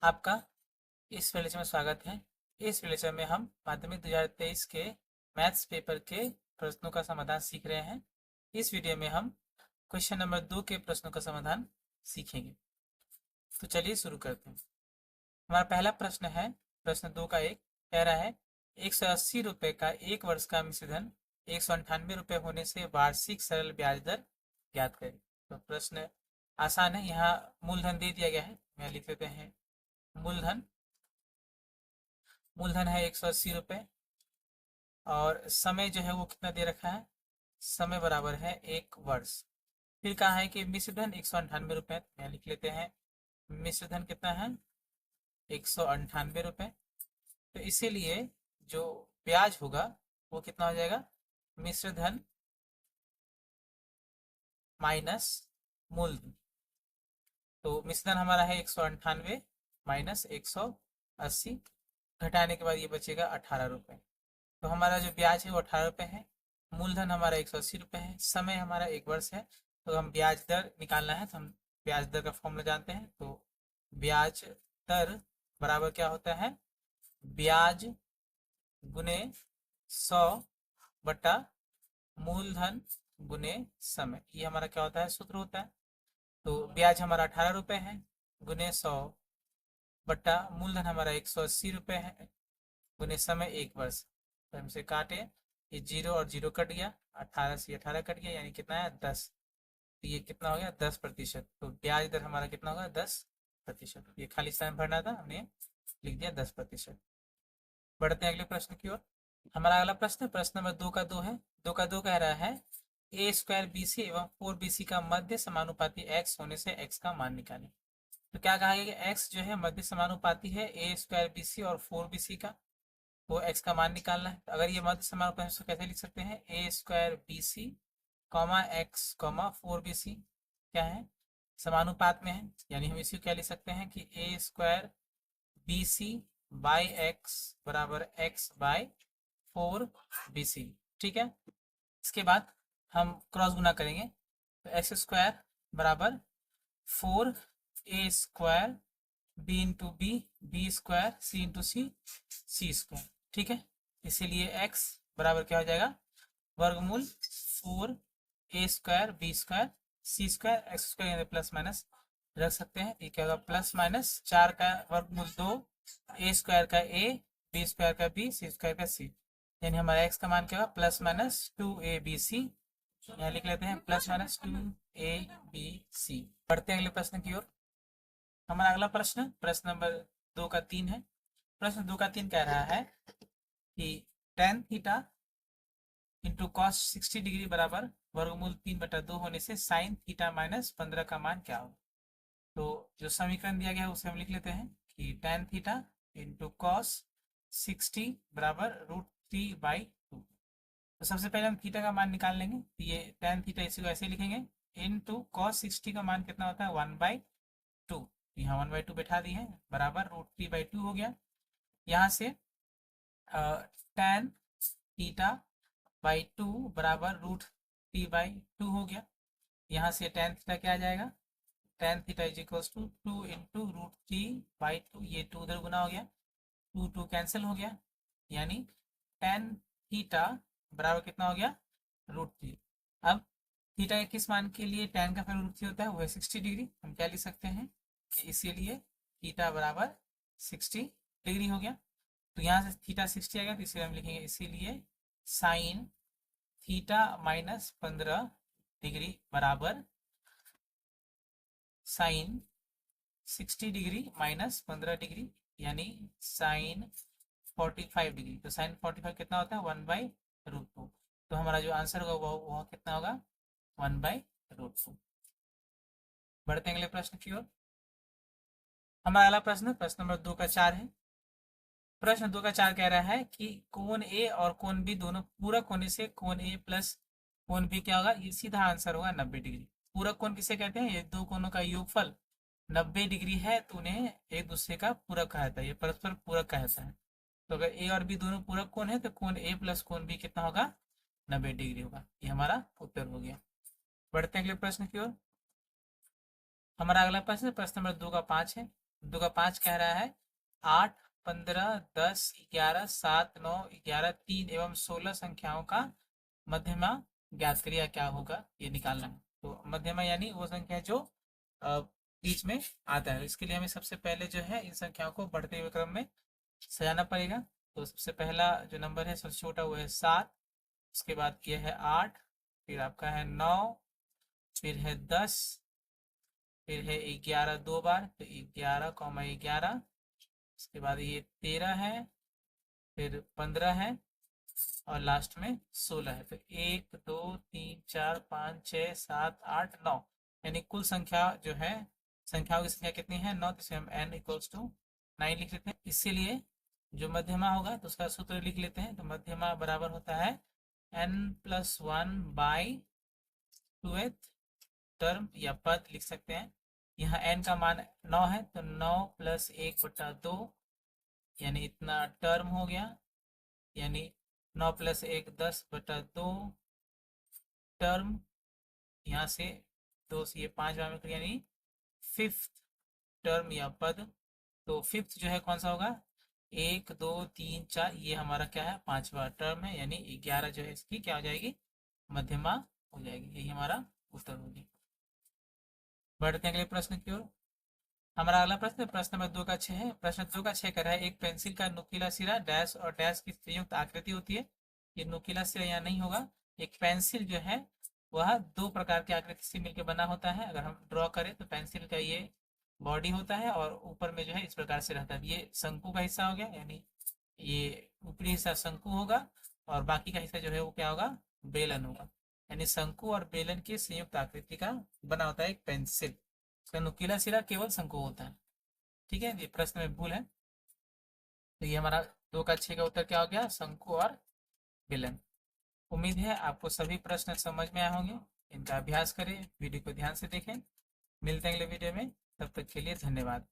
आपका इस वीडियो में स्वागत है। इस वीडियो में हम माध्यमिक 2023 के मैथ्स पेपर के प्रश्नों का समाधान सीख रहे हैं। इस वीडियो में हम क्वेश्चन नंबर 2 के प्रश्नों का समाधान सीखेंगे। तो चलिए शुरू करते हैं। हमारा पहला प्रश्न है, प्रश्न 2 का एक कह रहा है 180 रुपए का एक वर्ष का मिश्रधन 198 रुपए होने से वार्षिक सरल ब्याज दर ज्ञात करें। तो प्रश्न आसान है। यहाँ मूलधन दे दिया गया है, यहाँ लिख देते हैं मूलधन है 180 रुपए और समय जो है वो कितना दे रखा है, समय बराबर है 1 वर्ष। फिर कहा है कि मिश्रधन 198 रुपए, यहाँ लिख लेते हैं मिश्रधन कितना है 198 रुपए। तो इसीलिए जो ब्याज होगा वो कितना हो जाएगा, मिश्रधन माइनस मूलधन। तो मिश्रधन हमारा है 198 माइनस 180, घटाने के बाद ये बचेगा 18 रुपए। तो हमारा जो ब्याज है वो 18 रुपए है, मूलधन हमारा 180 रुपए है, समय हमारा 1 वर्ष है। तो हम ब्याज दर निकालना है, तो हम ब्याज दर का फॉर्मूला जानते हैं। तो ब्याज दर बराबर क्या होता है, ब्याज गुने 100 बटा मूलधन गुने समय। ये हमारा क्या होता है, सूत्र होता है। तो ब्याज हमारा 18 रुपए है, गुने 100 बटा मूलधन हमारा 180 रुपए है, गुने समय 1 वर्ष। तो हमसे काटे, ये 0 और 0 कट गया, 18 से 18 कट गया, यानी कितना है 10। तो ये कितना हो गया 10%। तो ब्याज दर हमारा कितना होगा 10%। ये खाली समय भरना था, हमने लिख दिया 10%। बढ़ते हैं अगले प्रश्न की ओर। हमारा अगला प्रश्न प्रश्न नंबर 2 का 2 है। 2 का 2 कह रहा है ए स्क्वायर बी सी एवं 4bc का मध्य समानुपाती x होने से x का मान निकालें। तो क्या कहा गया कि x जो है मध्य समानुपाती है ए स्क्वायर बी सी और 4bc का, तो x का मान निकालना है। तो अगर ये मध्य समानुपाती तो कैसे लिख सकते हैं, A square B C comma X comma 4bc क्या है, समानुपात में है, यानी हम इसी को क्या लिख सकते हैं कि A square B C by X बराबर एक्स बाई 4bc। ठीक है, इसके बाद हम क्रॉस गुना करेंगे, तो एक्स स्क्वायर बराबर 4a² b into b, b square c into c, c square. ठीक है, इसीलिए x बराबर क्या हो जाएगा, वर्गमूल 4a² b² c² x² plus minus रख सकते हैं। ये क्या होगा, प्लस माइनस 4 का वर्गमूल 2, a² का a, b² का b, c² का c, यानी हमारा x का मान क्या होगा, प्लस माइनस 2abc। यहाँ लिख लेते हैं प्लस माइनस 2abc। बढ़ते हैं अगले प्रश्न की ओर। हमारा अगला प्रश्न प्रश्न नंबर 2 का 3 है। प्रश्न 2 का 3 कह रहा है कि tan theta into cos 60 degree बराबर वर्गमूल 3/2 होने से साइन थीटा माइनस 15 का मान क्या होगा। तो जो समीकरण दिया गया है उसे हम लिख लेते हैं कि tan थीटा इंटू कॉस 60 बराबर √3/2। तो सबसे पहले हम थीटा का मान निकाल लेंगे। तो ये tan थीटा इसी को ऐसे लिखेंगे, इनटू कॉस 60 का मान कितना होता है 1/2। यहाँ 1/2 बैठा दी है, बराबर √3/2 हो गया। यहाँ से tan थीटा बाई 2 बराबर √3/2 हो गया। यहाँ से tan थीटा क्या आ जाएगा, tan theta is equals to 2 into √3/2, ये 2 उधर गुना हो गया, 2 कैंसिल हो गया, यानी tan थीटा बराबर कितना हो गया √3। अब थीटा के किस मान के लिए tan का फिर √3 होता है, वो है 60 डिग्री। हम क्या लिख सकते हैं, इसीलिए थीटा बराबर 60 डिग्री हो गया। तो यहाँ से थीटा 60 आ गया, तो इसीलिए हम लिखेंगे इसीलिए साइन थीटा माइनस 15 डिग्री बराबर साइन 60 डिग्री माइनस 15 डिग्री, यानी साइन 45 डिग्री। तो साइन 45 कितना होता है 1/√2। तो हमारा जो आंसर होगा वह कितना होगा 1/√2। बढ़ते हैं अगले प्रश्न की ओर। हमारा अगला प्रश्न प्रश्न नंबर 2 का 4 है। प्रश्न 2 का 4 कह रहा है कि कोण ए और कोण बी दोनों पूरक होने से कोण ए प्लस कोण बी क्या होगा, ये सीधा आंसर होगा 90 डिग्री। पूरक कोण किसे कहते हैं, ये दो कोणों का योगफल 90 डिग्री है, तो उन्हें एक दूसरे का पूरक कहा जाता है, ये परस्पर पूरक कहा जाता है। तो अगर ए और बी दोनों पूरक कोण है तो कोण ए प्लस कोण बी कितना होगा 90 डिग्री होगा। ये हमारा उत्तर हो गया। बढ़ते हैं अगले प्रश्न की ओर। हमारा अगला प्रश्न प्रश्न नंबर 2 का 5 है। दो का 5 कह रहा है 8, 15, 10, 11, 7, 9, 11, 3 एवं 16 संख्याओं का मध्यमा ज्ञात करिए क्या होगा, ये निकालना है। तो मध्यमा यानी वो संख्या जो बीच में आता है। इसके लिए हमें सबसे पहले जो है इन संख्याओं को बढ़ते हुए क्रम में सजाना पड़ेगा। तो सबसे पहला जो नंबर है सबसे छोटा वो है 7, उसके बाद ये है 8, फिर आपका है 9, फिर है 10, फिर है 11 दो बार तो 11, 11, उसके बाद ये 13 है, फिर 15 है और लास्ट में 16 है। फिर 1 2 3 4 5 6 7 8 9, यानी कुल संख्या जो है, संख्याओं की संख्या कितनी है 9, तो इसे हम n इक्वल्स टू 9 लिख लेते हैं। इसीलिए जो मध्यमा होगा तो उसका सूत्र लिख लेते हैं। तो मध्यमा बराबर होता है n+1/2th टर्म या पद लिख सकते हैं। यहाँ n का मान 9 है तो 9 + 1/2 यानी इतना टर्म हो गया, यानी 9 + 1 10/2 टर्म, यहाँ से 2 से ये 5 बार में यानी 5th टर्म या पद। तो 5th जो है कौन सा होगा 1 2 3 4, ये हमारा क्या है 5वां टर्म है, यानी 11 जो है इसकी क्या हो जाएगी मध्यमा हो जाएगी। यही हमारा उत्तर होगी। बढ़ते हैं अगले प्रश्न की ओर। हमारा अगला प्रश्न प्रश्न नंबर 2 का 6 है। प्रश्न 2 का 6 कर रहा है एक पेंसिल का नुकीला सिरा डैश और डैश की संयुक्त आकृति होती है। ये नुकीला सिरा यहाँ नहीं होगा। एक पेंसिल जो है वह दो प्रकार की आकृति से मिलकर बना होता है। अगर हम ड्रॉ करें तो पेंसिल का ये बॉडी होता है और ऊपर में जो है इस प्रकार से रहता है। ये शंकु का हिस्सा हो गया, यानी ये ऊपरी हिस्सा शंकु होगा और बाकी का हिस्सा जो है वो क्या होगा बेलन होगा। यानी शंकु और बेलन की संयुक्त आकृति का बना होता है एक पेंसिल। इसका नुकीला सिरा केवल शंकु होता है। ठीक है, ये प्रश्न में भूल है। तो ये हमारा 2 का 6 का उत्तर क्या हो गया शंकु और बेलन। उम्मीद है आपको सभी प्रश्न समझ में आए होंगे। इनका अभ्यास करें, वीडियो को ध्यान से देखें। मिलते हैं अगले वीडियो में, तब तक के लिए धन्यवाद।